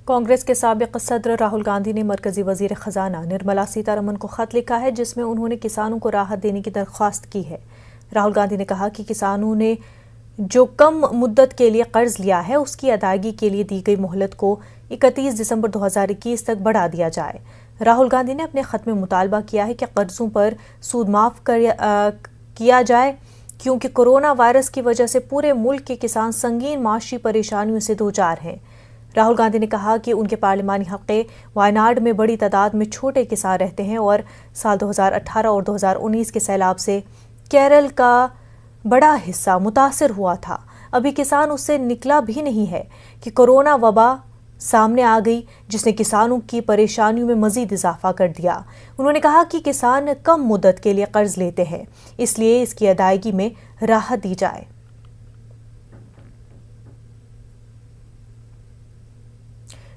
کانگریس کے سابق صدر راہل گاندھی نے مرکزی وزیر خزانہ نرملا سیتا رمن کو خط لکھا ہے جس میں انہوں نے کسانوں کو راحت دینے کی درخواست کی ہے۔ راہل گاندھی نے کہا کہ کسانوں نے جو کم مدت کے لیے قرض لیا ہے اس کی ادائیگی کے لیے دی گئی مہلت کو 31 دسمبر 2021 تک بڑھا دیا جائے۔ راہل گاندھی نے اپنے خط میں مطالبہ کیا ہے کہ قرضوں پر سود معاف کیا جائے کیونکہ کورونا وائرس کی وجہ سے پورے ملک کے کسان سنگین معاشی پریشانیوں سے دوچار ہیں۔ راہل گاندھی نے کہا کہ ان کے پارلیمانی حلقے وائناڈ میں بڑی تعداد میں چھوٹے کسان رہتے ہیں اور سال 2018 اور 2019 کے سیلاب سے کیرل کا بڑا حصہ متاثر ہوا تھا۔ ابھی کسان اس سے نکلا بھی نہیں ہے کہ کورونا وبا سامنے آ گئی جس نے کسانوں کی پریشانیوں میں مزید اضافہ کر دیا۔ انہوں نے کہا کہ کسان کم مدت کے لیے قرض لیتے ہیں، اس لیے اس کی ادائیگی میں راحت دی جائے۔